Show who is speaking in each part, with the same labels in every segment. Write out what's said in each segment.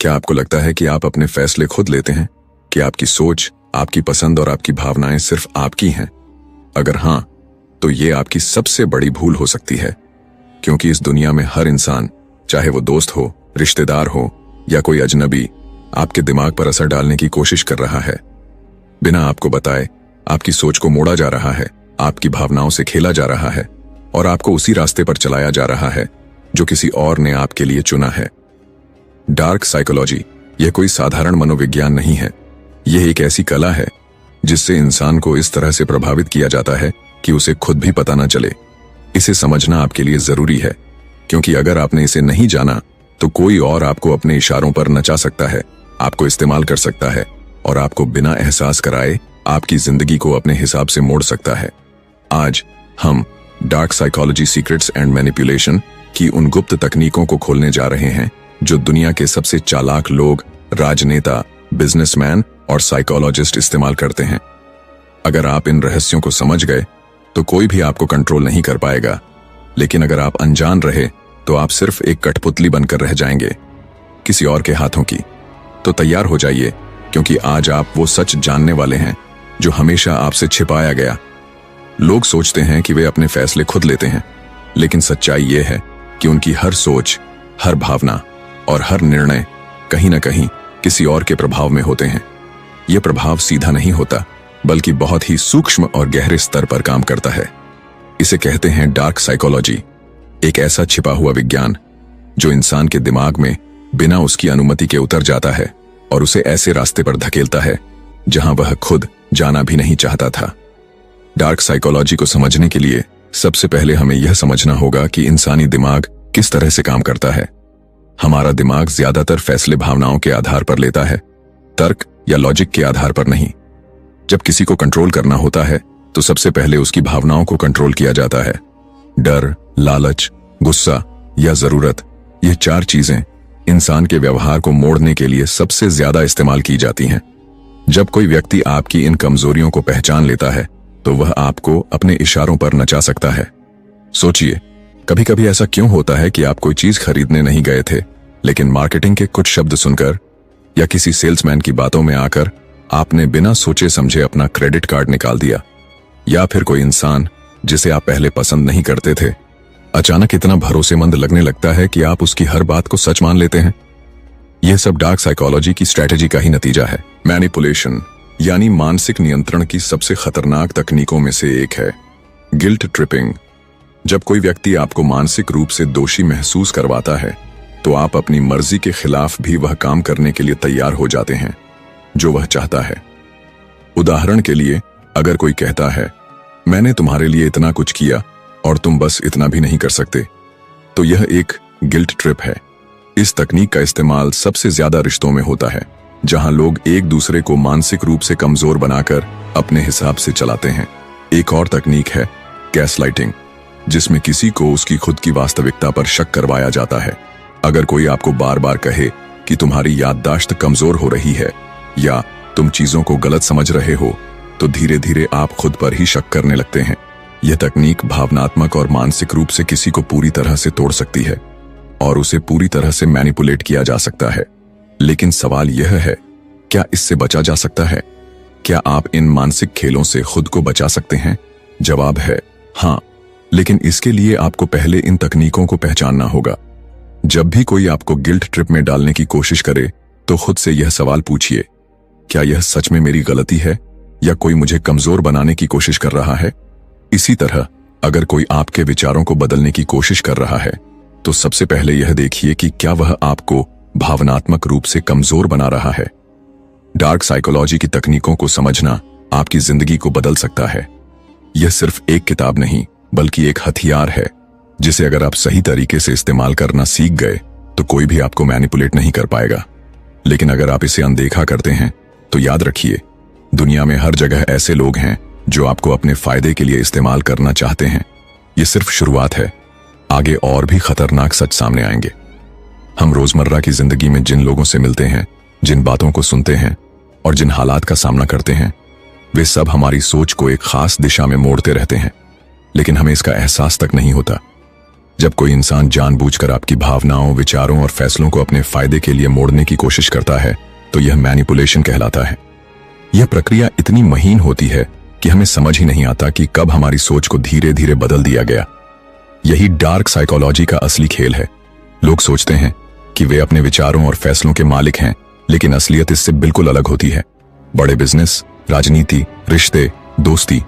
Speaker 1: क्या आपको लगता है कि आप अपने फैसले खुद लेते हैं, कि आपकी सोच, आपकी पसंद और आपकी भावनाएं सिर्फ आपकी हैं? अगर हां, तो ये आपकी सबसे बड़ी भूल हो सकती है, क्योंकि इस दुनिया में हर इंसान, चाहे वो दोस्त हो, रिश्तेदार हो या कोई अजनबी, आपके दिमाग पर असर डालने की कोशिश कर रहा है। बिना आपको बताए आपकी सोच को मोड़ा जा रहा है, आपकी भावनाओं से खेला जा रहा है और आपको उसी रास्ते पर चलाया जा रहा है जो किसी और ने आपके लिए चुना है। डार्क साइकोलॉजी यह कोई साधारण मनोविज्ञान नहीं है। यह एक ऐसी कला है जिससे इंसान को इस तरह से प्रभावित किया जाता है कि उसे खुद भी पता न चले। इसे समझना आपके लिए जरूरी है, क्योंकि अगर आपने इसे नहीं जाना तो कोई और आपको अपने इशारों पर नचा सकता है, आपको इस्तेमाल कर सकता है और आपको बिना एहसास कराए आपकी जिंदगी को अपने हिसाब से मोड़ सकता है। आज हम dark psychology secrets and manipulation की उन गुप्त तकनीकों को खोलने जा रहे हैं जो दुनिया के सबसे चालाक लोग, राजनेता, बिजनेसमैन और साइकोलॉजिस्ट इस्तेमाल करते हैं। अगर आप इन रहस्यों को समझ गए तो कोई भी आपको कंट्रोल नहीं कर पाएगा, लेकिन अगर आप अनजान रहे तो आप सिर्फ एक कठपुतली बनकर रह जाएंगे, किसी और के हाथों की। तो तैयार हो जाइए, क्योंकि आज आप वो सच जानने वाले हैं जो हमेशा आपसे छिपाया गया। लोग सोचते हैं कि वे अपने फैसले खुद लेते हैं, लेकिन सच्चाई ये है कि उनकी हर सोच, हर भावना और हर निर्णय कहीं ना कहीं किसी और के प्रभाव में होते हैं। यह प्रभाव सीधा नहीं होता, बल्कि बहुत ही सूक्ष्म और गहरे स्तर पर काम करता है। इसे कहते हैं डार्क साइकोलॉजी, एक ऐसा छिपा हुआ विज्ञान जो इंसान के दिमाग में बिना उसकी अनुमति के उतर जाता है और उसे ऐसे रास्ते पर धकेलता है जहां वह खुद जाना भी नहीं चाहता था। डार्क साइकोलॉजी को समझने के लिए सबसे पहले हमें यह समझना होगा कि इंसानी दिमाग किस तरह से काम करता है। हमारा दिमाग ज्यादातर फैसले भावनाओं के आधार पर लेता है, तर्क या लॉजिक के आधार पर नहीं। जब किसी को कंट्रोल करना होता है तो सबसे पहले उसकी भावनाओं को कंट्रोल किया जाता है। डर, लालच, गुस्सा या जरूरत, ये चार चीजें इंसान के व्यवहार को मोड़ने के लिए सबसे ज्यादा इस्तेमाल की जाती हैं। जब कोई व्यक्ति आपकी इन कमजोरियों को पहचान लेता है तो वह आपको अपने इशारों पर नचा सकता है। सोचिए, कभी कभी ऐसा क्यों होता है कि आप कोई चीज खरीदने नहीं गए थे, लेकिन मार्केटिंग के कुछ शब्द सुनकर या किसी सेल्समैन की बातों में आकर आपने बिना सोचे समझे अपना क्रेडिट कार्ड निकाल दिया। या फिर कोई इंसान जिसे आप पहले पसंद नहीं करते थे अचानक इतना भरोसेमंद लगने लगता है कि आप उसकी हर बात को सच मान लेते हैं। यह सब डार्क साइकोलॉजी की स्ट्रेटेजी का ही नतीजा है। मैनिपुलेशन यानी मानसिक नियंत्रण की सबसे खतरनाक तकनीकों में से एक है गिल्ट ट्रिपिंग। जब कोई व्यक्ति आपको मानसिक रूप से दोषी महसूस करवाता है तो आप अपनी मर्जी के खिलाफ भी वह काम करने के लिए तैयार हो जाते हैं जो वह चाहता है। उदाहरण के लिए, अगर कोई कहता है, मैंने तुम्हारे लिए इतना कुछ किया और तुम बस इतना भी नहीं कर सकते, तो यह एक गिल्ट ट्रिप है। इस तकनीक का इस्तेमाल सबसे ज्यादा रिश्तों में होता है, जहां लोग एक दूसरे को मानसिक रूप से कमजोर बनाकर अपने हिसाब से चलाते हैं। एक और तकनीक है गैसलाइटिंग, जिसमें किसी को उसकी खुद की वास्तविकता पर शक करवाया जाता है। अगर कोई आपको बार बार कहे कि तुम्हारी याददाश्त कमजोर हो रही है या तुम चीजों को गलत समझ रहे हो, तो धीरे धीरे आप खुद पर ही शक करने लगते हैं। यह तकनीक भावनात्मक और मानसिक रूप से किसी को पूरी तरह से तोड़ सकती है और उसे पूरी तरह से मैनिपुलेट किया जा सकता है। लेकिन सवाल यह है, क्या इससे बचा जा सकता है? क्या आप इन मानसिक खेलों से खुद को बचा सकते हैं? जवाब है हाँ, लेकिन इसके लिए आपको पहले इन तकनीकों को पहचानना होगा। जब भी कोई आपको गिल्ट ट्रिप में डालने की कोशिश करे तो खुद से यह सवाल पूछिए, क्या यह सच में मेरी गलती है या कोई मुझे कमजोर बनाने की कोशिश कर रहा है? इसी तरह अगर कोई आपके विचारों को बदलने की कोशिश कर रहा है तो सबसे पहले यह देखिए कि क्या वह आपको भावनात्मक रूप से कमजोर बना रहा है। डार्क साइकोलॉजी की तकनीकों को समझना आपकी जिंदगी को बदल सकता है। यह सिर्फ एक किताब नहीं, बल्कि एक हथियार है जिसे अगर आप सही तरीके से इस्तेमाल करना सीख गए तो कोई भी आपको मैनिपुलेट नहीं कर पाएगा। लेकिन अगर आप इसे अनदेखा करते हैं तो याद रखिए, दुनिया में हर जगह ऐसे लोग हैं जो आपको अपने फायदे के लिए इस्तेमाल करना चाहते हैं। यह सिर्फ शुरुआत है, आगे और भी खतरनाक सच सामने आएंगे। हम रोजमर्रा की जिंदगी में जिन लोगों से मिलते हैं, जिन बातों को सुनते हैं और जिन हालात का सामना करते हैं, वे सब हमारी सोच को एक खास दिशा में मोड़ते रहते हैं, लेकिन हमें इसका एहसास तक नहीं होता। जब कोई इंसान जानबूझकर आपकी भावनाओं, विचारों और फैसलों को अपने फायदे के लिए मोड़ने की कोशिश करता है तो यह मैनिपुलेशन कहलाता है। यह प्रक्रिया इतनी महीन होती है कि हमें समझ ही नहीं आता कि कब हमारी सोच को धीरे धीरे बदल दिया गया। यही डार्क साइकोलॉजी का असली खेल है। लोग सोचते हैं कि वे अपने विचारों और फैसलों के मालिक हैं, लेकिन असलियत इससे बिल्कुल अलग होती है। बड़े बिजनेस, राजनीति, रिश्ते, दोस्ती,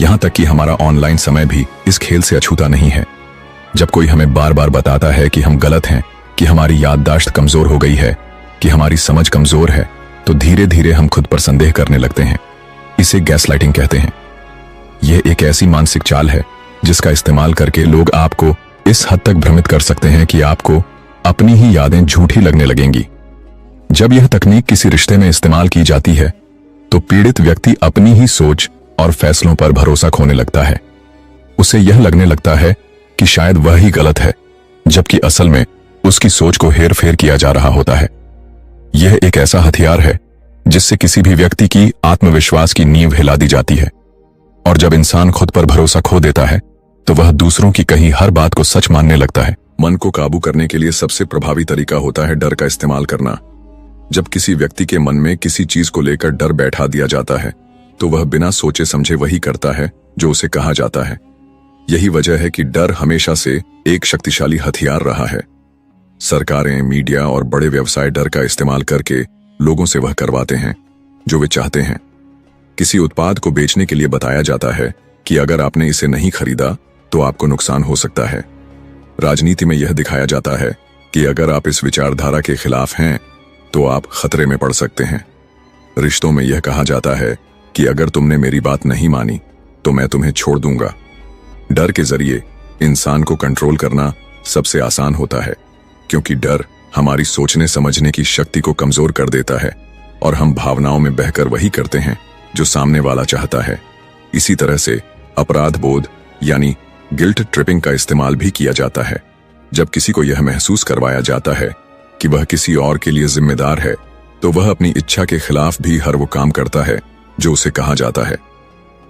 Speaker 1: यहां तक कि हमारा ऑनलाइन समय भी इस खेल से अछूता नहीं है। जब कोई हमें बार बार बताता है कि हम गलत हैं, कि हमारी याददाश्त कमजोर हो गई है, कि हमारी समझ कमजोर है, तो धीरे धीरे हम खुद पर संदेह करने लगते हैं। इसे गैसलाइटिंग कहते हैं। यह एक ऐसी मानसिक चाल है जिसका इस्तेमाल करके लोग आपको इस हद तक भ्रमित कर सकते हैं कि आपको अपनी ही यादें झूठी लगने लगेंगी। जब यह तकनीक किसी रिश्ते में इस्तेमाल की जाती है तो पीड़ित व्यक्ति अपनी ही सोच और फैसलों पर भरोसा खोने लगता है। उसे यह लगने लगता है कि शायद वह ही गलत है, जबकि असल में उसकी सोच को हेरफेर किया जा रहा होता है। यह एक ऐसा हथियार है जिससे किसी भी व्यक्ति की आत्मविश्वास की नींव हिला दी जाती है। और जब इंसान खुद पर भरोसा खो देता है तो वह दूसरों की कही हर बात को सच मानने लगता है। मन को काबू करने के लिए सबसे प्रभावी तरीका होता है डर का इस्तेमाल करना। जब किसी व्यक्ति के मन में किसी चीज को लेकर डर बैठा दिया जाता है तो वह बिना सोचे समझे वही करता है जो उसे कहा जाता है। यही वजह है कि डर हमेशा से एक शक्तिशाली हथियार रहा है। सरकारें, मीडिया और बड़े व्यवसाय डर का इस्तेमाल करके लोगों से वह करवाते हैं जो वे चाहते हैं। किसी उत्पाद को बेचने के लिए बताया जाता है कि अगर आपने इसे नहीं खरीदा तो आपको नुकसान हो सकता है। राजनीति में यह दिखाया जाता है कि अगर आप इस विचारधारा के खिलाफ हैं तो आप खतरे में पड़ सकते हैं। रिश्तों में यह कहा जाता है कि अगर तुमने मेरी बात नहीं मानी तो मैं तुम्हें छोड़ दूंगा। डर के जरिए इंसान को कंट्रोल करना सबसे आसान होता है, क्योंकि डर हमारी सोचने समझने की शक्ति को कमजोर कर देता है और हम भावनाओं में बहकर वही करते हैं जो सामने वाला चाहता है। इसी तरह से अपराध बोध यानी गिल्ट ट्रिपिंग का इस्तेमाल भी किया जाता है। जब किसी को यह महसूस करवाया जाता है कि वह किसी और के लिए जिम्मेदार है तो वह अपनी इच्छा के खिलाफ भी हर वो काम करता है जो उसे कहा जाता है।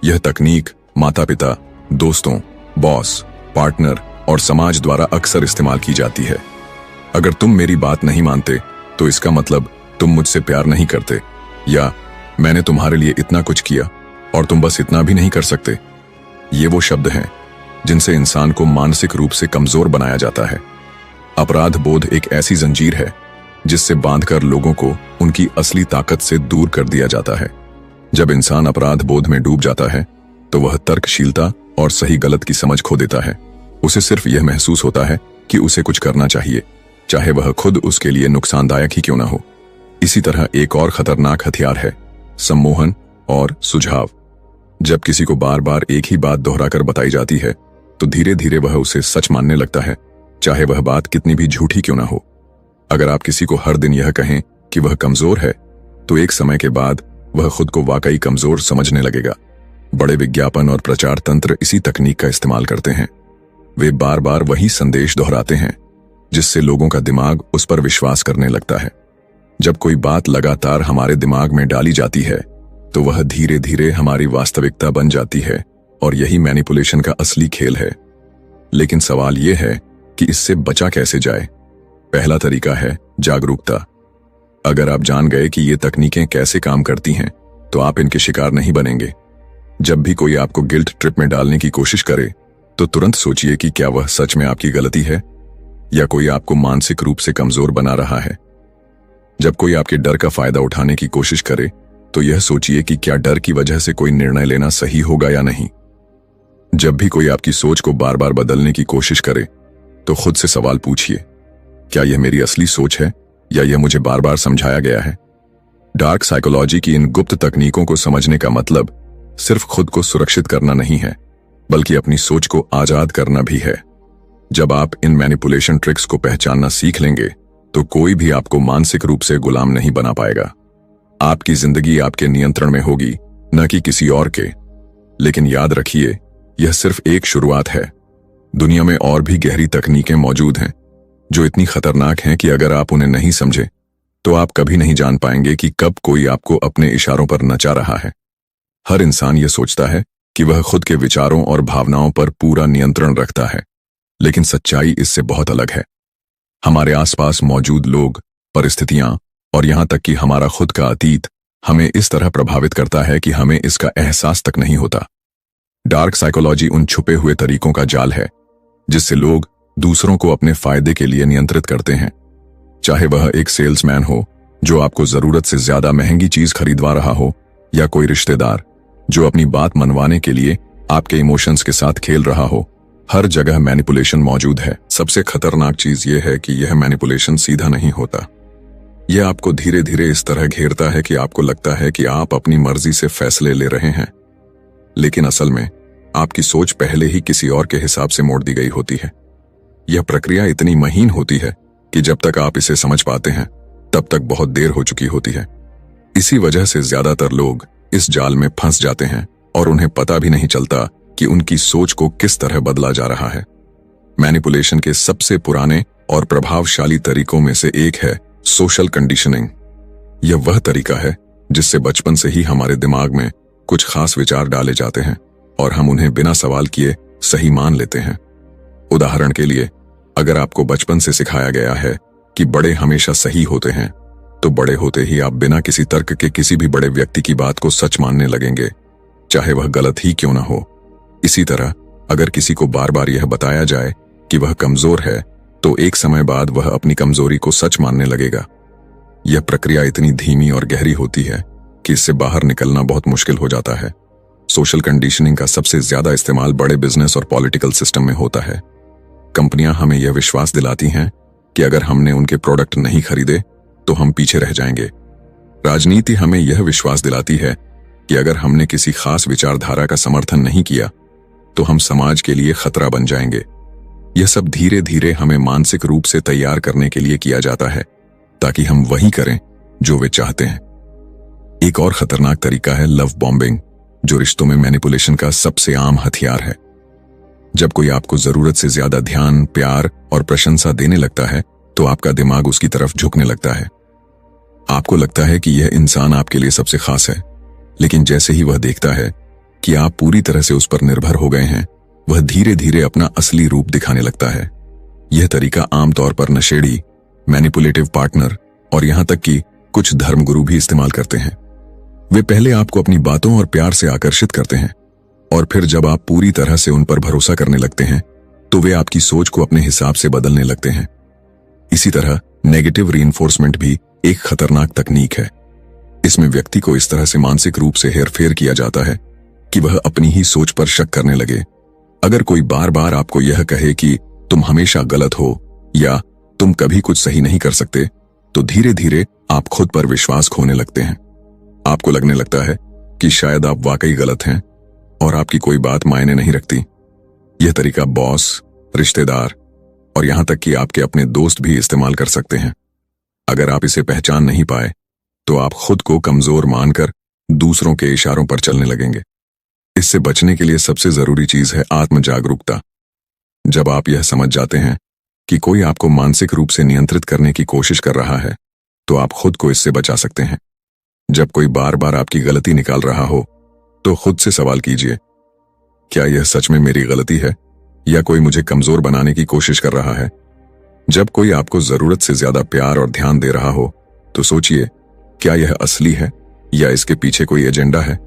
Speaker 1: यह तकनीक माता पिता, दोस्तों, बॉस, पार्टनर और समाज द्वारा अक्सर इस्तेमाल की जाती है। अगर तुम मेरी बात नहीं मानते तो इसका मतलब तुम मुझसे प्यार नहीं करते, या मैंने तुम्हारे लिए इतना कुछ किया और तुम बस इतना भी नहीं कर सकते। ये वो शब्द हैं जिनसे इंसान को मानसिक रूप से कमजोर बनाया जाता है। अपराध बोध एक ऐसी जंजीर है जिससे बांधकर लोगों को उनकी असली ताकत से दूर कर दिया जाता है। जब इंसान अपराध बोध में डूब जाता है तो वह तर्कशीलता और सही गलत की समझ खो देता है। उसे सिर्फ यह महसूस होता है कि उसे कुछ करना चाहिए, चाहे वह खुद उसके लिए नुकसानदायक ही क्यों ना हो। इसी तरह एक और खतरनाक हथियार है सम्मोहन और सुझाव। जब किसी को बार बार एक ही बात दोहराकर बताई जाती है तो धीरे धीरे वह उसे सच मानने लगता है, चाहे वह बात कितनी भी झूठी क्यों ना हो। अगर आप किसी को हर दिन यह कहें कि वह कमजोर है तो एक समय के बाद वह खुद को वाकई कमजोर समझने लगेगा। बड़े विज्ञापन और प्रचार तंत्र इसी तकनीक का इस्तेमाल करते हैं। वे बार बार वही संदेश दोहराते हैं जिससे लोगों का दिमाग उस पर विश्वास करने लगता है। जब कोई बात लगातार हमारे दिमाग में डाली जाती है तो वह धीरे धीरे हमारी वास्तविकता बन जाती है, और यही मैनिपुलेशन का असली खेल है। लेकिन सवाल यह है कि इससे बचा कैसे जाए। पहला तरीका है जागरूकता। अगर आप जान गए कि ये तकनीकें कैसे काम करती हैं तो आप इनके शिकार नहीं बनेंगे। जब भी कोई आपको गिल्ट ट्रिप में डालने की कोशिश करे तो तुरंत सोचिए कि क्या वह सच में आपकी गलती है या कोई आपको मानसिक रूप से कमजोर बना रहा है। जब कोई आपके डर का फायदा उठाने की कोशिश करे तो यह सोचिए कि क्या डर की वजह से कोई निर्णय लेना सही होगा या नहीं। जब भी कोई आपकी सोच को बार बार बदलने की कोशिश करे तो खुद से सवाल पूछिए, क्या यह मेरी असली सोच है या यह मुझे बार बार समझाया गया है। डार्क साइकोलॉजी की इन गुप्त तकनीकों को समझने का मतलब सिर्फ खुद को सुरक्षित करना नहीं है, बल्कि अपनी सोच को आजाद करना भी है। जब आप इन मैनिपुलेशन ट्रिक्स को पहचानना सीख लेंगे तो कोई भी आपको मानसिक रूप से गुलाम नहीं बना पाएगा। आपकी जिंदगी आपके नियंत्रण में होगी, न कि किसी और के। लेकिन याद रखिए, यह सिर्फ एक शुरुआत है। दुनिया में और भी गहरी तकनीकें मौजूद हैं जो इतनी खतरनाक हैं कि अगर आप उन्हें नहीं समझे तो आप कभी नहीं जान पाएंगे कि कब कोई आपको अपने इशारों पर नचा रहा है। हर इंसान यह सोचता है कि वह खुद के विचारों और भावनाओं पर पूरा नियंत्रण रखता है, लेकिन सच्चाई इससे बहुत अलग है। हमारे आसपास मौजूद लोग, परिस्थितियां और यहां तक कि हमारा खुद का अतीत हमें इस तरह प्रभावित करता है कि हमें इसका एहसास तक नहीं होता। डार्क साइकोलॉजी उन छुपे हुए तरीकों का जाल है जिससे लोग दूसरों को अपने फायदे के लिए नियंत्रित करते हैं। चाहे वह एक सेल्समैन हो जो आपको जरूरत से ज्यादा महंगी चीज खरीदवा रहा हो, या कोई रिश्तेदार जो अपनी बात मनवाने के लिए आपके इमोशंस के साथ खेल रहा हो, हर जगह मैनिपुलेशन मौजूद है। सबसे खतरनाक चीज यह है कि यह मैनिपुलेशन सीधा नहीं होता। यह आपको धीरे धीरे इस तरह घेरता है कि आपको लगता है कि आप अपनी मर्जी से फैसले ले रहे हैं, लेकिन असल में आपकी सोच पहले ही किसी और के हिसाब से मोड़ दी गई होती है। यह प्रक्रिया इतनी महीन होती है कि जब तक आप इसे समझ पाते हैं तब तक बहुत देर हो चुकी होती है। इसी वजह से ज्यादातर लोग इस जाल में फंस जाते हैं और उन्हें पता भी नहीं चलता कि उनकी सोच को किस तरह बदला जा रहा है। मैनिपुलेशन के सबसे पुराने और प्रभावशाली तरीकों में से एक है सोशल कंडीशनिंग। यह वह तरीका है जिससे बचपन से ही हमारे दिमाग में कुछ खास विचार डाले जाते हैं और हम उन्हें बिना सवाल किए सही मान लेते हैं। उदाहरण के लिए, अगर आपको बचपन से सिखाया गया है कि बड़े हमेशा सही होते हैं, तो बड़े होते ही आप बिना किसी तर्क के किसी भी बड़े व्यक्ति की बात को सच मानने लगेंगे, चाहे वह गलत ही क्यों ना हो। इसी तरह अगर किसी को बार बार यह बताया जाए कि वह कमजोर है, तो एक समय बाद वह अपनी कमजोरी को सच मानने लगेगा। यह प्रक्रिया इतनी धीमी और गहरी होती है कि इससे बाहर निकलना बहुत मुश्किल हो जाता है। सोशल कंडीशनिंग का सबसे ज्यादा इस्तेमाल बड़े बिजनेस और पॉलिटिकल सिस्टम में होता है। कंपनियां हमें यह विश्वास दिलाती हैं कि अगर हमने उनके प्रोडक्ट नहीं खरीदे तो हम पीछे रह जाएंगे। राजनीति हमें यह विश्वास दिलाती है कि अगर हमने किसी खास विचारधारा का समर्थन नहीं किया तो हम समाज के लिए खतरा बन जाएंगे। यह सब धीरे धीरे हमें मानसिक रूप से तैयार करने के लिए किया जाता है ताकि हम वही करें जो वे चाहते हैं। एक और खतरनाक तरीका है लव बॉम्बिंग, जो रिश्तों में मैनिपुलेशन का सबसे आम हथियार है। जब कोई आपको जरूरत से ज्यादा ध्यान, प्यार और प्रशंसा देने लगता है तो आपका दिमाग उसकी तरफ झुकने लगता है। आपको लगता है कि यह इंसान आपके लिए सबसे खास है, लेकिन जैसे ही वह देखता है कि आप पूरी तरह से उस पर निर्भर हो गए हैं, वह धीरे धीरे अपना असली रूप दिखाने लगता है। यह तरीका आमतौर पर नशेड़ी, मैनिपुलेटिव पार्टनर और यहां तक कि कुछ धर्मगुरु भी इस्तेमाल करते हैं। वे पहले आपको अपनी बातों और प्यार से आकर्षित करते हैं और फिर जब आप पूरी तरह से उन पर भरोसा करने लगते हैं तो वे आपकी सोच को अपने हिसाब से बदलने लगते हैं। इसी तरह नेगेटिव रीइंफोर्समेंट भी एक खतरनाक तकनीक है। इसमें व्यक्ति को इस तरह से मानसिक रूप से हेरफेर किया जाता है कि वह अपनी ही सोच पर शक करने लगे। अगर कोई बार बार आपको यह कहे कि तुम हमेशा गलत हो या तुम कभी कुछ सही नहीं कर सकते, तो धीरे धीरे आप खुद पर विश्वास खोने लगते हैं। आपको लगने लगता है कि शायद आप वाकई गलत हैं और आपकी कोई बात मायने नहीं रखती। यह तरीका बॉस, रिश्तेदार और यहां तक कि आपके अपने दोस्त भी इस्तेमाल कर सकते हैं। अगर आप इसे पहचान नहीं पाए तो आप खुद को कमजोर मानकर दूसरों के इशारों पर चलने लगेंगे। इससे बचने के लिए सबसे जरूरी चीज है आत्म जागरूकता। जब आप यह समझ जाते हैं कि कोई आपको मानसिक रूप से नियंत्रित करने की कोशिश कर रहा है, तो आप खुद को इससे बचा सकते हैं। जब कोई बार बार आपकी गलती निकाल रहा हो तो खुद से सवाल कीजिए, क्या यह सच में मेरी गलती है या कोई मुझे कमजोर बनाने की कोशिश कर रहा है? जब कोई आपको जरूरत से ज्यादा प्यार और ध्यान दे रहा हो तो सोचिए, क्या यह असली है या इसके पीछे कोई एजेंडा है?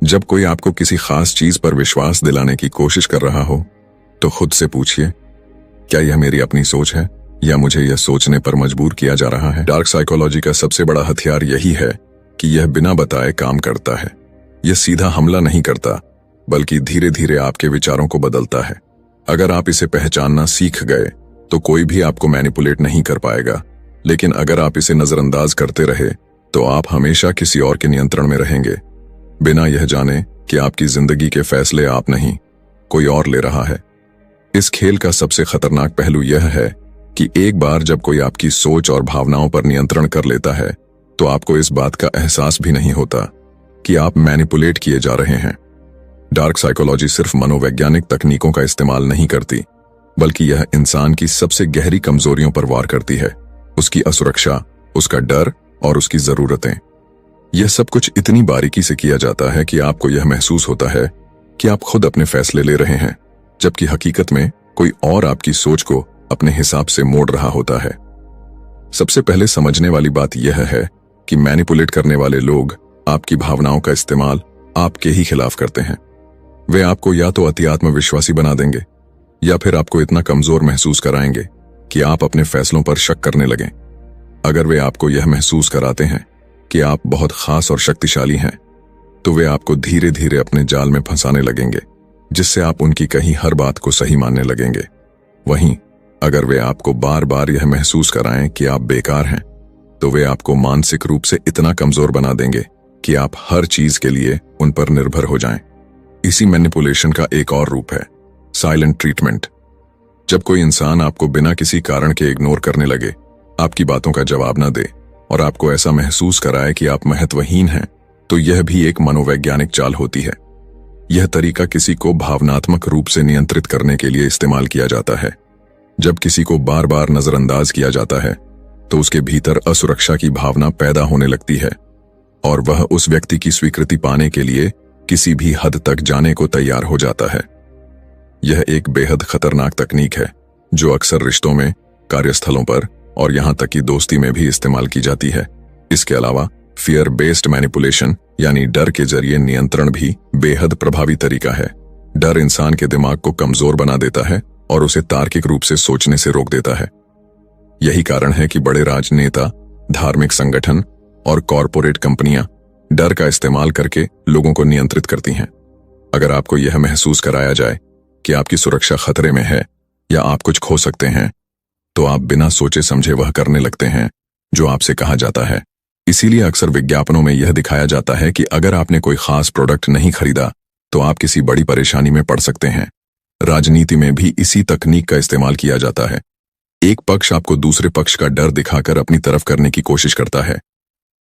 Speaker 1: जब कोई आपको किसी खास चीज पर विश्वास दिलाने की कोशिश कर रहा हो तो खुद से पूछिए, क्या यह मेरी अपनी सोच है या मुझे यह सोचने पर मजबूर किया जा रहा है? डार्क साइकोलॉजी का सबसे बड़ा हथियार यही है कि यह बिना बताए काम करता है। यह सीधा हमला नहीं करता, बल्कि धीरे धीरे आपके विचारों को बदलता है। अगर आप इसे पहचानना सीख गए तो कोई भी आपको मैनिपुलेट नहीं कर पाएगा, लेकिन अगर आप इसे नजरअंदाज करते रहे तो आप हमेशा किसी और के नियंत्रण में रहेंगे, बिना यह जाने कि आपकी जिंदगी के फैसले आप नहीं, कोई और ले रहा है। इस खेल का सबसे खतरनाक पहलू यह है कि एक बार जब कोई आपकी सोच और भावनाओं पर नियंत्रण कर लेता है तो आपको इस बात का एहसास भी नहीं होता कि आप मैनिपुलेट किए जा रहे हैं। डार्क साइकोलॉजी सिर्फ मनोवैज्ञानिक तकनीकों का इस्तेमाल नहीं करती, बल्कि यह इंसान की सबसे गहरी कमजोरियों पर वार करती है, उसकी असुरक्षा, उसका डर और उसकी जरूरतें। यह सब कुछ इतनी बारीकी से किया जाता है कि आपको यह महसूस होता है कि आप खुद अपने फैसले ले रहे हैं, जबकि हकीकत में कोई और आपकी सोच को अपने हिसाब से मोड़ रहा होता है। सबसे पहले समझने वाली बात यह है कि मैनिपुलेट करने वाले लोग आपकी भावनाओं का इस्तेमाल आपके ही खिलाफ करते हैं। वे आपको या तो अति आत्मविश्वासी बना देंगे या फिर आपको इतना कमजोर महसूस कराएंगे कि आप अपने फैसलों पर शक करने लगें। अगर वे आपको यह महसूस कराते हैं कि आप बहुत खास और शक्तिशाली हैं, तो वे आपको धीरे धीरे अपने जाल में फंसाने लगेंगे, जिससे आप उनकी कही हर बात को सही मानने लगेंगे। वहीं अगर वे आपको बार बार यह महसूस कराएं कि आप बेकार हैं, तो वे आपको मानसिक रूप से इतना कमजोर बना देंगे कि आप हर चीज के लिए उन पर निर्भर हो जाएं। इसी मैनिपुलेशन का एक और रूप है साइलेंट ट्रीटमेंट। जब कोई इंसान आपको बिना किसी कारण के इग्नोर करने लगे, आपकी बातों का जवाब न दे और आपको ऐसा महसूस कराए कि आप महत्वहीन हैं, तो यह भी एक मनोवैज्ञानिक चाल होती है। यह तरीका किसी को भावनात्मक रूप से नियंत्रित करने के लिए इस्तेमाल किया जाता है। जब किसी को बार बार नजरअंदाज किया जाता है, तो उसके भीतर असुरक्षा की भावना पैदा होने लगती है और वह उस व्यक्ति की स्वीकृति पाने के लिए किसी भी हद तक जाने को तैयार हो जाता है। यह एक बेहद खतरनाक तकनीक है जो अक्सर रिश्तों में, कार्यस्थलों पर और यहां तक कि दोस्ती में भी इस्तेमाल की जाती है। इसके अलावा फियर बेस्ड मैनिपुलेशन यानी डर के जरिए नियंत्रण भी बेहद प्रभावी तरीका है। डर इंसान के दिमाग को कमजोर बना देता है और उसे तार्किक रूप से सोचने से रोक देता है। यही कारण है कि बड़े राजनेता, धार्मिक संगठन और कॉरपोरेट कंपनियां डर का इस्तेमाल करके लोगों को नियंत्रित करती हैं। अगर आपको यह महसूस कराया जाए कि आपकी सुरक्षा खतरे में है या आप कुछ खो सकते हैं, तो आप बिना सोचे समझे वह करने लगते हैं जो आपसे कहा जाता है। इसीलिए अक्सर विज्ञापनों में यह दिखाया जाता है कि अगर आपने कोई खास प्रोडक्ट नहीं खरीदा तो आप किसी बड़ी परेशानी में पड़ सकते हैं। राजनीति में भी इसी तकनीक का इस्तेमाल किया जाता है। एक पक्ष आपको दूसरे पक्ष का डर दिखाकर अपनी तरफ करने की कोशिश करता है।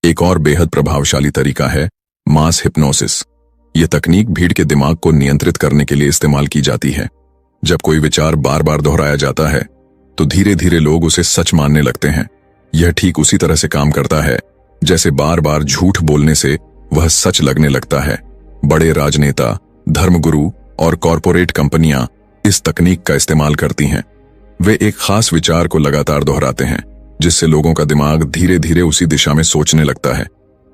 Speaker 1: एक और बेहद प्रभावशाली तरीका है मास हिप्नोसिस। यह तकनीक भीड़ के दिमाग को नियंत्रित करने के लिए इस्तेमाल की जाती है। जब कोई विचार बार बार दोहराया जाता है, तो धीरे धीरे लोग उसे सच मानने लगते हैं। यह ठीक उसी तरह से काम करता है जैसे बार बार झूठ बोलने से वह सच लगने लगता है। बड़े राजनेता, धर्मगुरु और कॉरपोरेट कंपनियां इस तकनीक का इस्तेमाल करती हैं। वे एक खास विचार को लगातार दोहराते हैं, जिससे लोगों का दिमाग धीरे धीरे उसी दिशा में सोचने लगता है।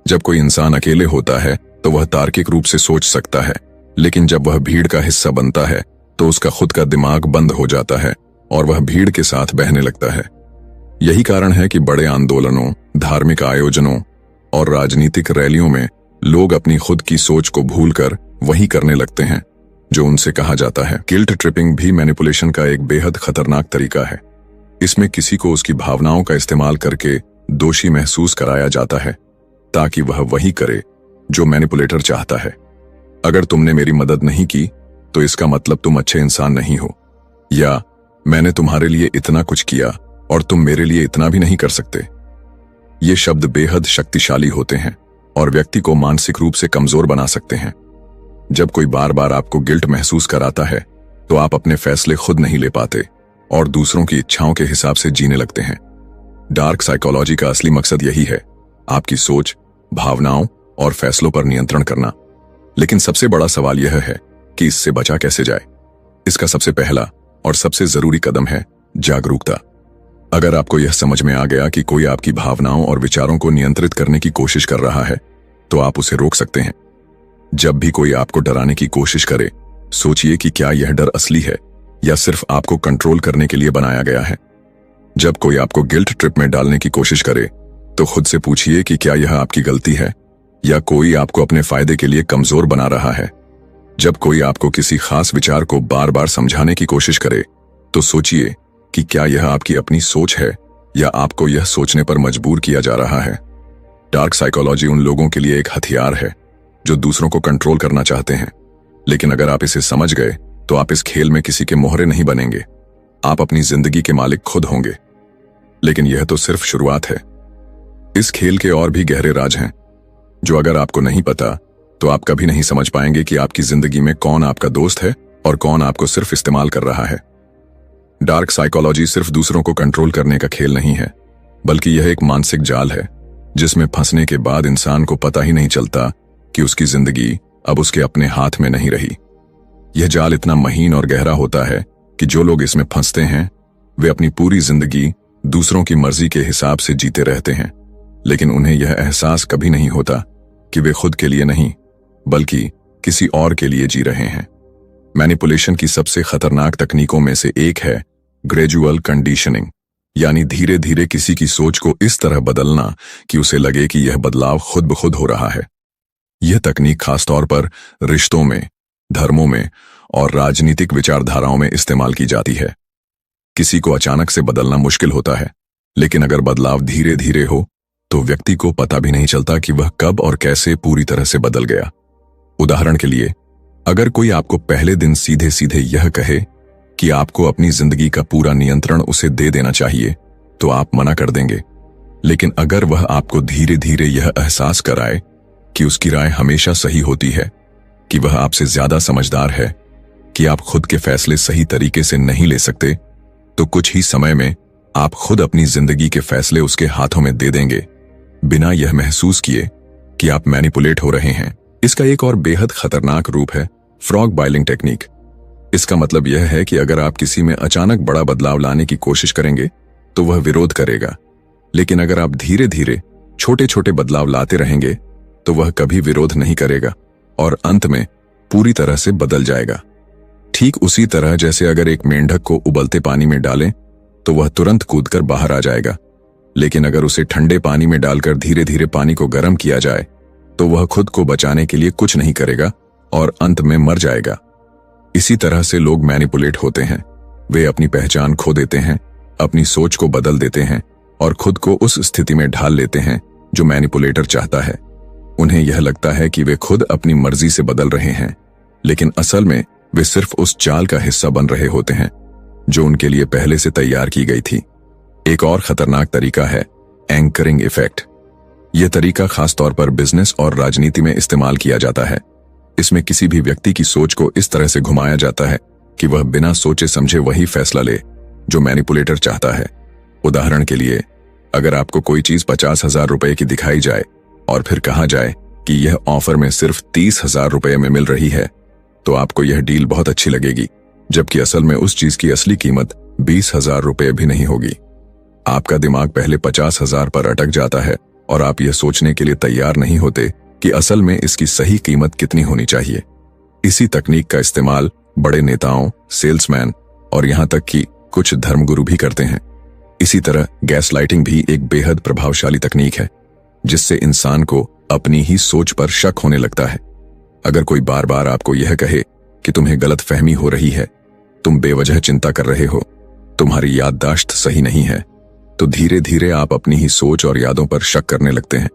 Speaker 1: जब कोई इंसान अकेले होता है तो वह तार्किक रूप से सोच सकता है, लेकिन जब वह भीड़ का हिस्सा बनता है तो उसका खुद का दिमाग बंद हो जाता है और वह भीड़ के साथ बहने लगता है। यही कारण है कि बड़े आंदोलनों, धार्मिक आयोजनों और राजनीतिक रैलियों में लोग अपनी खुद की सोच को भूलकर वही करने लगते हैं जो उनसे कहा जाता है। गिल्ट ट्रिपिंग भी मैनिपुलेशन का एक बेहद खतरनाक तरीका है। इसमें किसी को उसकी भावनाओं का इस्तेमाल करके दोषी महसूस कराया जाता है ताकि वह वही करे जो मैनिपुलेटर चाहता है। अगर तुमने मेरी मदद नहीं की तो इसका मतलब तुम अच्छे इंसान नहीं हो, या मैंने तुम्हारे लिए इतना कुछ किया और तुम मेरे लिए इतना भी नहीं कर सकते। ये शब्द बेहद शक्तिशाली होते हैं और व्यक्ति को मानसिक रूप से कमजोर बना सकते हैं। जब कोई बार बार आपको गिल्ट महसूस कराता है, तो आप अपने फैसले खुद नहीं ले पाते और दूसरों की इच्छाओं के हिसाब से जीने लगते हैं। डार्क साइकोलॉजी का असली मकसद यही है, आपकी सोच, भावनाओं और फैसलों पर नियंत्रण करना। लेकिन सबसे बड़ा सवाल यह है कि इससे बचा कैसे जाए। इसका सबसे पहला और सबसे जरूरी कदम है जागरूकता। अगर आपको यह समझ में आ गया कि कोई आपकी भावनाओं और विचारों को नियंत्रित करने की कोशिश कर रहा है, तो आप उसे रोक सकते हैं। जब भी कोई आपको डराने की कोशिश करे, सोचिए कि क्या यह डर असली है या सिर्फ आपको कंट्रोल करने के लिए बनाया गया है। जब कोई आपको गिल्ट ट्रिप में डालने की कोशिश करे, तो खुद से पूछिए कि क्या यह आपकी गलती है या कोई आपको अपने फायदे के लिए कमजोर बना रहा है। जब कोई आपको किसी खास विचार को बार बार समझाने की कोशिश करे, तो सोचिए कि क्या यह आपकी अपनी सोच है या आपको यह सोचने पर मजबूर किया जा रहा है। डार्क साइकोलॉजी उन लोगों के लिए एक हथियार है जो दूसरों को कंट्रोल करना चाहते हैं, लेकिन अगर आप इसे समझ गए तो आप इस खेल में किसी के मोहरे नहीं बनेंगे। आप अपनी जिंदगी के मालिक खुद होंगे। लेकिन यह तो सिर्फ शुरुआत है। इस खेल के और भी गहरे राज हैं जो अगर आपको नहीं पता तो आप कभी नहीं समझ पाएंगे कि आपकी जिंदगी में कौन आपका दोस्त है और कौन आपको सिर्फ इस्तेमाल कर रहा है। डार्क साइकोलॉजी सिर्फ दूसरों को कंट्रोल करने का खेल नहीं है, बल्कि यह एक मानसिक जाल है जिसमें फंसने के बाद इंसान को पता ही नहीं चलता कि उसकी जिंदगी अब उसके अपने हाथ में नहीं रही। यह जाल इतना महीन और गहरा होता है कि जो लोग इसमें फंसते हैं वे अपनी पूरी जिंदगी दूसरों की मर्जी के हिसाब से जीते रहते हैं, लेकिन उन्हें यह एहसास कभी नहीं होता कि वे खुद के लिए नहीं बल्कि किसी और के लिए जी रहे हैं। मैनिपुलेशन की सबसे खतरनाक तकनीकों में से एक है ग्रेजुअल कंडीशनिंग, यानी धीरे धीरे किसी की सोच को इस तरह बदलना कि उसे लगे कि यह बदलाव खुद ब खुद हो रहा है। यह तकनीक खासतौर पर रिश्तों में, धर्मों में और राजनीतिक विचारधाराओं में इस्तेमाल की जाती है। किसी को अचानक से बदलना मुश्किल होता है, लेकिन अगर बदलाव धीरे धीरे हो तो व्यक्ति को पता भी नहीं चलता कि वह कब और कैसे पूरी तरह से बदल गया। उदाहरण के लिए, अगर कोई आपको पहले दिन सीधे सीधे यह कहे कि आपको अपनी जिंदगी का पूरा नियंत्रण उसे दे देना चाहिए, तो आप मना कर देंगे। लेकिन अगर वह आपको धीरे धीरे यह एहसास कराए कि उसकी राय हमेशा सही होती है, कि वह आपसे ज्यादा समझदार है, कि आप खुद के फैसले सही तरीके से नहीं ले सकते, तो कुछ ही समय में आप खुद अपनी जिंदगी के फैसले उसके हाथों में दे देंगे, बिना यह महसूस किए कि आप मैनिपुलेट हो रहे हैं। इसका एक और बेहद खतरनाक रूप है फ्रॉग बॉइलिंग टेक्निक। इसका मतलब यह है कि अगर आप किसी में अचानक बड़ा बदलाव लाने की कोशिश करेंगे तो वह विरोध करेगा, लेकिन अगर आप धीरे धीरे छोटे छोटे बदलाव लाते रहेंगे तो वह कभी विरोध नहीं करेगा और अंत में पूरी तरह से बदल जाएगा। ठीक उसी तरह जैसे अगर एक मेंढक को उबलते पानी में डालें तो वह तुरंत कूदकर बाहर आ जाएगा, लेकिन अगर उसे ठंडे पानी में डालकर धीरे धीरे पानी को गर्म किया जाए तो वह खुद को बचाने के लिए कुछ नहीं करेगा और अंत में मर जाएगा। इसी तरह से लोग मैनिपुलेट होते हैं। वे अपनी पहचान खो देते हैं, अपनी सोच को बदल देते हैं और खुद को उस स्थिति में ढाल लेते हैं जो मैनिपुलेटर चाहता है। उन्हें यह लगता है कि वे खुद अपनी मर्जी से बदल रहे हैं, लेकिन असल में वे सिर्फ उस चाल का हिस्सा बन रहे होते हैं जो उनके लिए पहले से तैयार की गई थी। एक और खतरनाक तरीका है एंकरिंग इफेक्ट। यह तरीका खासतौर पर बिजनेस और राजनीति में इस्तेमाल किया जाता है। इसमें किसी भी व्यक्ति की सोच को इस तरह से घुमाया जाता है कि वह बिना सोचे समझे वही फैसला ले जो मैनिपुलेटर चाहता है। उदाहरण के लिए, अगर आपको कोई चीज 50,000 रुपए की दिखाई जाए और फिर कहा जाए कि यह ऑफर में सिर्फ 30,000 रुपए में मिल रही है, तो आपको यह डील बहुत अच्छी लगेगी, जबकि असल में उस चीज की असली कीमत 20,000 रुपए भी नहीं होगी। आपका दिमाग पहले 50,000 पर अटक जाता है और आप यह सोचने के लिए तैयार नहीं होते कि असल में इसकी सही कीमत कितनी होनी चाहिए। इसी तकनीक का इस्तेमाल बड़े नेताओं, सेल्समैन और यहां तक कि कुछ धर्मगुरु भी करते हैं। इसी तरह गैसलाइटिंग भी एक बेहद प्रभावशाली तकनीक है, जिससे इंसान को अपनी ही सोच पर शक होने लगता है। अगर कोई बार बार आपको यह कहे कि तुम्हें गलत फहमी हो रही है, तुम बेवजह चिंता कर रहे हो, तुम्हारी याददाश्त सही नहीं है, तो धीरे धीरे आप अपनी ही सोच और यादों पर शक करने लगते हैं।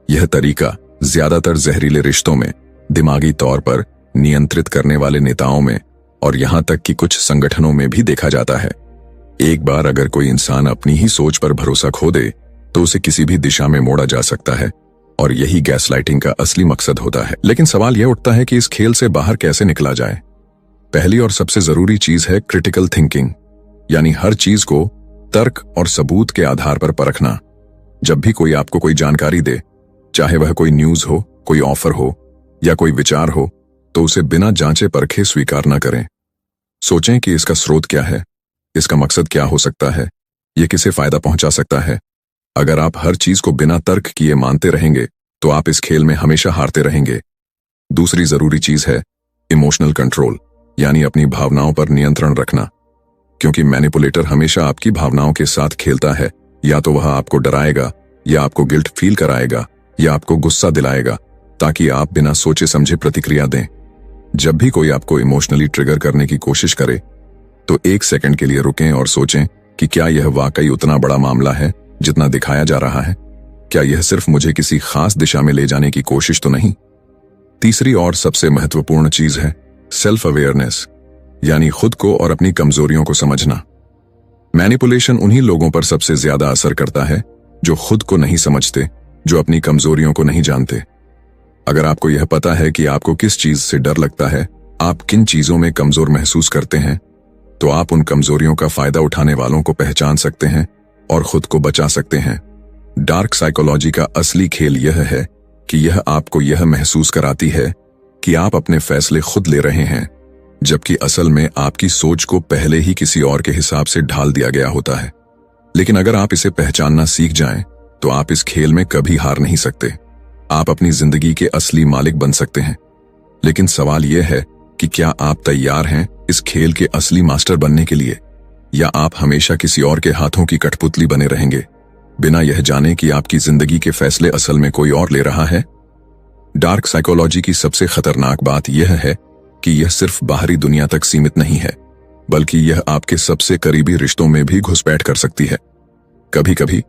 Speaker 1: यह तरीका ज्यादातर जहरीले रिश्तों में, दिमागी तौर पर नियंत्रित करने वाले नेताओं में और यहां तक कि कुछ संगठनों में भी देखा जाता है। एक बार अगर कोई इंसान अपनी ही सोच पर भरोसा खो दे तो उसे किसी भी दिशा में मोड़ा जा सकता है, और यही गैसलाइटिंग का असली मकसद होता है। लेकिन सवाल यह उठता है कि इस खेल से बाहर कैसे निकला जाए। पहली और सबसे जरूरी चीज है क्रिटिकल थिंकिंग, यानी हर चीज को तर्क और सबूत के आधार पर परखना। जब भी कोई आपको कोई जानकारी दे, चाहे वह कोई न्यूज हो, कोई ऑफर हो या कोई विचार हो, तो उसे बिना जांचे परखे स्वीकार न करें। सोचें कि इसका स्रोत क्या है, इसका मकसद क्या हो सकता है, यह किसे फायदा पहुंचा सकता है। अगर आप हर चीज को बिना तर्क किए मानते रहेंगे तो आप इस खेल में हमेशा हारते रहेंगे। दूसरी जरूरी चीज है इमोशनल कंट्रोल, यानी अपनी भावनाओं पर नियंत्रण रखना, क्योंकि मैनिपुलेटर हमेशा आपकी भावनाओं के साथ खेलता है। या तो वह आपको डराएगा, या आपको गिल्ट फील कराएगा, या आपको गुस्सा दिलाएगा, ताकि आप बिना सोचे समझे प्रतिक्रिया दें। जब भी कोई आपको इमोशनली ट्रिगर करने की कोशिश करे तो 1 सेकंड के लिए रुकें और सोचें कि क्या यह वाकई उतना बड़ा मामला है जितना दिखाया जा रहा है। क्या यह सिर्फ मुझे किसी खास दिशा में ले जाने की कोशिश तो नहीं। तीसरी और सबसे महत्वपूर्ण चीज है सेल्फ अवेयरनेस, यानी खुद को और अपनी कमजोरियों को समझना। मैनिपुलेशन उन्हीं लोगों पर सबसे ज्यादा असर करता है जो खुद को नहीं समझते, जो अपनी कमजोरियों को नहीं जानते। अगर आपको यह पता है कि आपको किस चीज से डर लगता है, आप किन चीजों में कमजोर महसूस करते हैं, तो आप उन कमजोरियों का फायदा उठाने वालों को पहचान सकते हैं और खुद को बचा सकते हैं। डार्क साइकोलॉजी का असली खेल यह है कि यह आपको यह महसूस कराती है कि आप अपने फैसले खुद ले रहे हैं, जबकि असल में आपकी सोच को पहले ही किसी और के हिसाब से ढाल दिया गया होता है। लेकिन अगर आप इसे पहचानना सीख जाएं, तो आप इस खेल में कभी हार नहीं सकते। आप अपनी जिंदगी के असली मालिक बन सकते हैं। लेकिन सवाल यह है कि क्या आप तैयार हैं इस खेल के असली मास्टर बनने के लिए, या आप हमेशा किसी और के हाथों की कठपुतली बने रहेंगे, बिना यह जाने कि आपकी जिंदगी के फैसले असल में कोई और ले रहा है। डार्क साइकोलॉजी की सबसे खतरनाक बात यह है कि यह सिर्फ बाहरी दुनिया तक सीमित नहीं है, बल्कि यह आपके सबसे करीबी रिश्तों में भी घुसपैठ कर सकती है। कभी कभी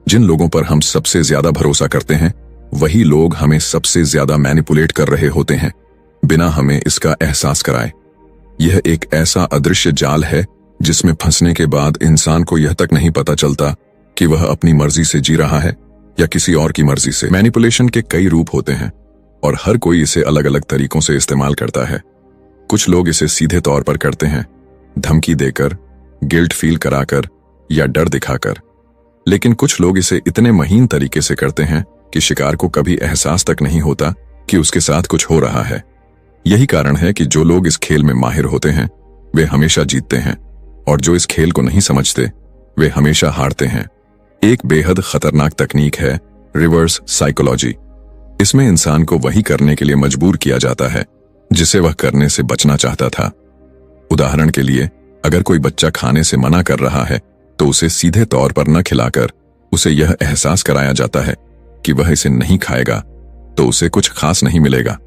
Speaker 1: जिन लोगों पर हम सबसे ज्यादा भरोसा करते हैं, वही लोग हमें सबसे ज्यादा मैनिपुलेट कर रहे होते हैं, बिना हमें इसका एहसास कराए। यह एक ऐसा अदृश्य जाल है जिसमें फंसने के बाद इंसान को यह तक नहीं पता चलता कि वह अपनी मर्जी से जी रहा है या किसी और की मर्जी से। मैनिपुलेशन के कई रूप होते हैं और हर कोई इसे अलग अलग तरीकों से इस्तेमाल करता है। कुछ लोग इसे सीधे तौर पर करते हैं, धमकी देकर, गिल्ट फील कराकर या डर दिखाकर। लेकिन कुछ लोग इसे इतने महीन तरीके से करते हैं कि शिकार को कभी एहसास तक नहीं होता कि उसके साथ कुछ हो रहा है। यही कारण है कि जो लोग इस खेल में माहिर होते हैं, वे हमेशा जीतते हैं, और जो इस खेल को नहीं समझते, वे हमेशा हारते हैं। एक बेहद खतरनाक तकनीक है रिवर्स साइकोलॉजी। इसमें इंसान को वही करने के लिए मजबूर किया जाता है जिसे वह करने से बचना चाहता था। उदाहरण के लिए, अगर कोई बच्चा खाने से मना कर रहा है, तो उसे सीधे तौर पर न खिलाकर उसे यह एहसास कराया जाता है कि वह इसे नहीं खाएगा तो उसे कुछ खास नहीं मिलेगा।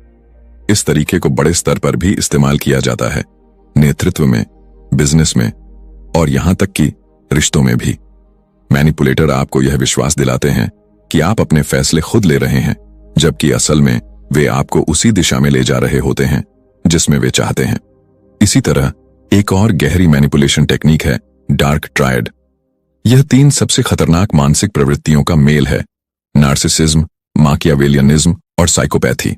Speaker 1: इस तरीके को बड़े स्तर पर भी इस्तेमाल किया जाता है, नेतृत्व में, बिजनेस में और यहां तक कि रिश्तों में भी। मैनिपुलेटर आपको यह विश्वास दिलाते हैं कि आप अपने फैसले खुद ले रहे हैं, जबकि असल में वे आपको उसी दिशा में ले जा रहे होते हैं जिसमें वे चाहते हैं। इसी तरह एक और गहरी मैनिपुलेशन टेक्निक है डार्क ट्रायड। यह 3 सबसे खतरनाक मानसिक प्रवृत्तियों का मेल है: नार्सिसिज्म, माकियावेलियनिज्म और साइकोपैथी।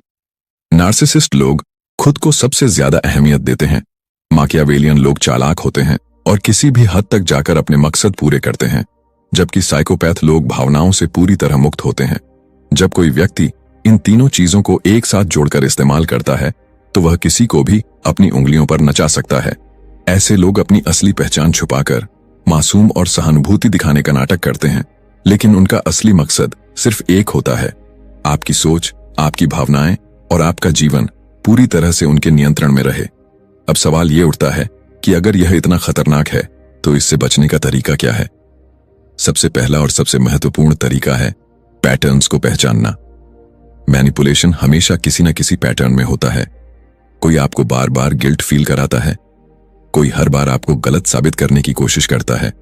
Speaker 1: नार्सिसिस्ट लोग खुद को सबसे ज्यादा अहमियत देते हैं। माकियावेलियन लोग चालाक होते हैं और किसी भी हद तक जाकर अपने मकसद पूरे करते हैं, जबकि साइकोपैथ लोग भावनाओं से पूरी तरह मुक्त होते हैं। जब कोई व्यक्ति इन तीनों चीजों को एक साथ जोड़कर इस्तेमाल करता है, तो वह किसी को भी अपनी उंगलियों पर नचा सकता है। ऐसे लोग अपनी असली पहचान छुपाकर मासूम और सहानुभूति दिखाने का नाटक करते हैं, लेकिन उनका असली मकसद सिर्फ एक होता है: आपकी सोच, आपकी भावनाएं और आपका जीवन पूरी तरह से उनके नियंत्रण में रहे। अब सवाल ये उठता है कि अगर यह इतना खतरनाक है, तो इससे बचने का तरीका क्या है? सबसे पहला और सबसे महत्वपूर्ण तरीका है पैटर्न्स को पहचानना। मैनिपुलेशन हमेशा किसी न किसी पैटर्न में होता है। कोई आपको बार बार गिल्ट फील कराता है, कोई हर बार आपको गलत साबित करने की कोशिश करता है,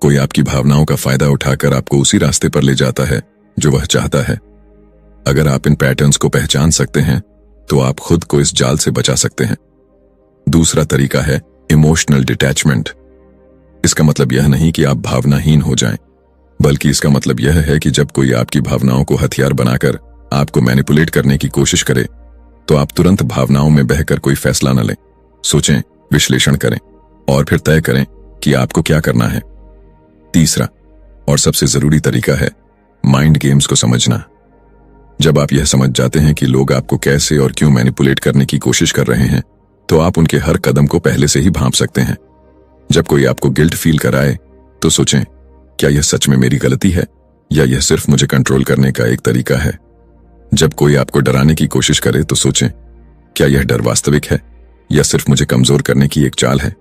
Speaker 1: कोई आपकी भावनाओं का फायदा उठाकर आपको उसी रास्ते पर ले जाता है जो वह चाहता है। अगर आप इन पैटर्न्स को पहचान सकते हैं, तो आप खुद को इस जाल से बचा सकते हैं। दूसरा तरीका है इमोशनल डिटैचमेंट। इसका मतलब यह नहीं कि आप भावनाहीन हो जाएं, बल्कि इसका मतलब यह है कि जब कोई आपकी भावनाओं को हथियार बनाकर आपको मैनिपुलेट करने की कोशिश करे, तो आप तुरंत भावनाओं में बहकर कोई फैसला न लें। सोचें, विश्लेषण करें और फिर तय करें कि आपको क्या करना है। तीसरा और सबसे जरूरी तरीका है माइंड गेम्स को समझना। जब आप यह समझ जाते हैं कि लोग आपको कैसे और क्यों मैनिपुलेट करने की कोशिश कर रहे हैं, तो आप उनके हर कदम को पहले से ही भांप सकते हैं। जब कोई आपको गिल्ट फील कराए, तो सोचें, क्या यह सच में मेरी गलती है या यह सिर्फ मुझे कंट्रोल करने का एक तरीका है? जब कोई आपको डराने की कोशिश करे, तो सोचें, क्या यह डर वास्तविक है या सिर्फ मुझे कमजोर करने की एक चाल है?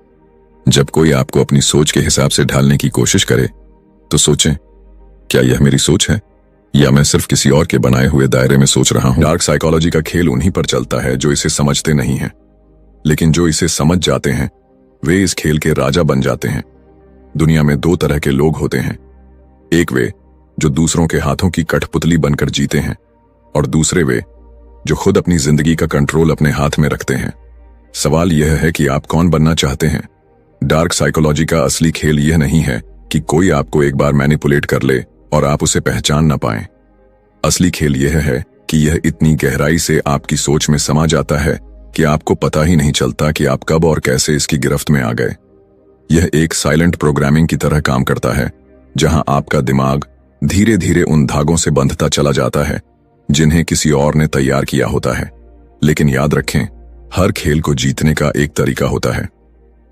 Speaker 1: जब कोई आपको अपनी सोच के हिसाब से ढालने की कोशिश करे, तो सोचें, क्या यह मेरी सोच है या मैं सिर्फ किसी और के बनाए हुए दायरे में सोच रहा हूं? डार्क साइकोलॉजी का खेल उन्हीं पर चलता है जो इसे समझते नहीं हैं, लेकिन जो इसे समझ जाते हैं, वे इस खेल के राजा बन जाते हैं। दुनिया में 2 तरह के लोग होते हैं। एक वे जो दूसरों के हाथों की कठपुतली बनकर जीते हैं, और दूसरे वे जो खुद अपनी जिंदगी का कंट्रोल अपने हाथ में रखते हैं। सवाल यह है कि आप कौन बनना चाहते हैं? डार्क साइकोलॉजी का असली खेल यह नहीं है कि कोई आपको एक बार मैनिपुलेट कर ले और आप उसे पहचान ना पाएं। असली खेल यह है कि यह इतनी गहराई से आपकी सोच में समा जाता है कि आपको पता ही नहीं चलता कि आप कब और कैसे इसकी गिरफ्त में आ गए। यह एक साइलेंट प्रोग्रामिंग की तरह काम करता है, जहां आपका दिमाग धीरे धीरे उन धागों से बंधता चला जाता है जिन्हें किसी और ने तैयार किया होता है। लेकिन याद रखें, हर खेल को जीतने का एक तरीका होता है।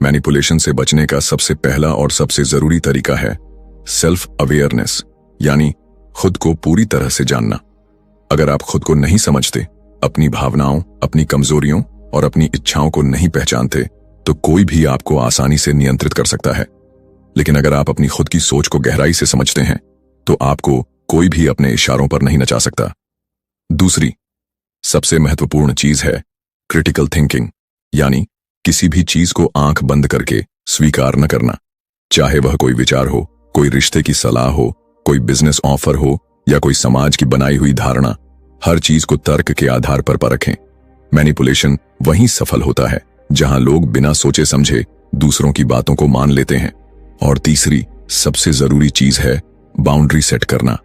Speaker 1: मैनिपुलेशन से बचने का सबसे पहला और सबसे जरूरी तरीका है सेल्फ अवेयरनेस, यानी खुद को पूरी तरह से जानना। अगर आप खुद को नहीं समझते, अपनी भावनाओं, अपनी कमजोरियों और अपनी इच्छाओं को नहीं पहचानते, तो कोई भी आपको आसानी से नियंत्रित कर सकता है। लेकिन अगर आप अपनी खुद की सोच को गहराई से समझते हैं, तो आपको कोई भी अपने इशारों पर नहीं नचा सकता। दूसरी सबसे महत्वपूर्ण चीज है क्रिटिकल थिंकिंग, यानी किसी भी चीज को आंख बंद करके स्वीकार न करना। चाहे वह कोई विचार हो, कोई रिश्ते की सलाह हो, कोई बिजनेस ऑफर हो या कोई समाज की बनाई हुई धारणा, हर चीज को तर्क के आधार पर परखें। मैनिपुलेशन वहीं सफल होता है जहां लोग बिना सोचे समझे दूसरों की बातों को मान लेते हैं। और तीसरी सबसे जरूरी चीज है बाउंड्री सेट करना।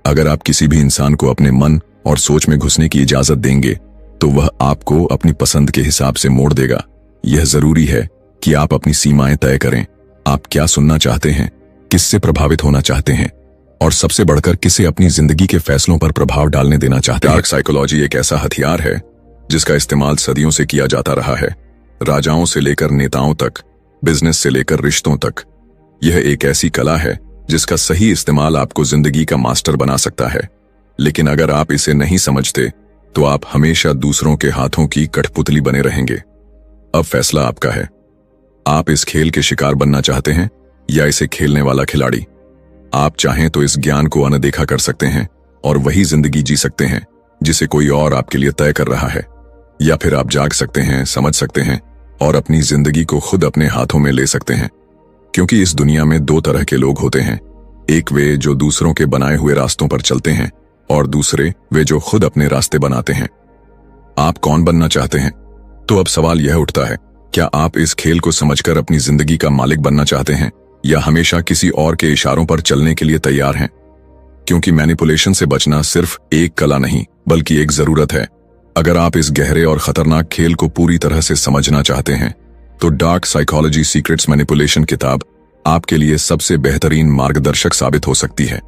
Speaker 1: अगर आप किसी भी इंसान को अपने मन और सोच में घुसने की इजाजत देंगे, तो वह आपको अपनी पसंद के हिसाब से मोड़ देगा। यह जरूरी है कि आप अपनी सीमाएं तय करें। आप क्या सुनना चाहते हैं, किससे प्रभावित होना चाहते हैं, और सबसे बढ़कर किसे अपनी जिंदगी के फैसलों पर प्रभाव डालने देना चाहते हैं। डार्क साइकोलॉजी एक ऐसा हथियार है जिसका इस्तेमाल सदियों से किया जाता रहा है। राजाओं से लेकर नेताओं तक, बिजनेस से लेकर रिश्तों तक। यह एक ऐसी कला है जिसका सही इस्तेमाल आपको जिंदगी का मास्टर बना सकता है। लेकिन अगर आप इसे नहीं समझते, तो आप हमेशा दूसरों के हाथों की कठपुतली बने रहेंगे। अब फैसला आपका है। आप इस खेल के शिकार बनना चाहते हैं या इसे खेलने वाला खिलाड़ी। आप चाहें तो इस ज्ञान को अनदेखा कर सकते हैं और वही जिंदगी जी सकते हैं जिसे कोई और आपके लिए तय कर रहा है, या फिर आप जाग सकते हैं, समझ सकते हैं और अपनी जिंदगी को खुद अपने हाथों में ले सकते हैं। क्योंकि इस दुनिया में दो तरह के लोग होते हैं, एक वे जो दूसरों के बनाए हुए रास्तों पर चलते हैं, और दूसरे वे जो खुद अपने रास्ते बनाते हैं। आप कौन बनना चाहते हैं? तो अब सवाल यह उठता है, क्या आप इस खेल को समझकर अपनी जिंदगी का मालिक बनना चाहते हैं, या हमेशा किसी और के इशारों पर चलने के लिए तैयार हैं? क्योंकि मैनिपुलेशन से बचना सिर्फ एक कला नहीं, बल्कि एक जरूरत है। अगर आप इस गहरे और खतरनाक खेल को पूरी तरह से समझना चाहते हैं, तो डार्क साइकोलॉजी सीक्रेट्स मैनिपुलेशन किताब आपके लिए सबसे बेहतरीन मार्गदर्शक साबित हो सकती है।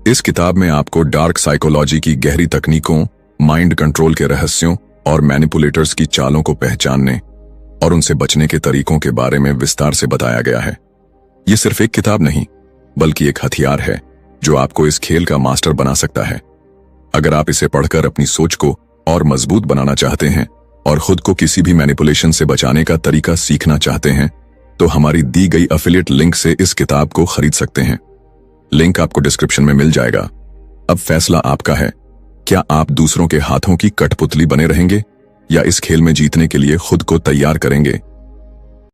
Speaker 1: इस किताब में आपको डार्क साइकोलॉजी की गहरी तकनीकों, माइंड कंट्रोल के रहस्यों और मैनिपुलेटर्स की चालों को पहचानने और उनसे बचने के तरीकों के बारे में विस्तार से बताया गया है। ये सिर्फ एक किताब नहीं, बल्कि एक हथियार है जो आपको इस खेल का मास्टर बना सकता है। अगर आप इसे पढ़कर अपनी सोच को और मजबूत बनाना चाहते हैं और खुद को किसी भी मैनिपुलेशन से बचाने का तरीका सीखना चाहते हैं, तो हमारी दी गई एफिलिएट लिंक से इस किताब को खरीद सकते हैं। लिंक आपको डिस्क्रिप्शन में मिल जाएगा। अब फैसला आपका है। क्या आप दूसरों के हाथों की कठपुतली बने रहेंगे, या इस खेल में जीतने के लिए खुद को तैयार करेंगे?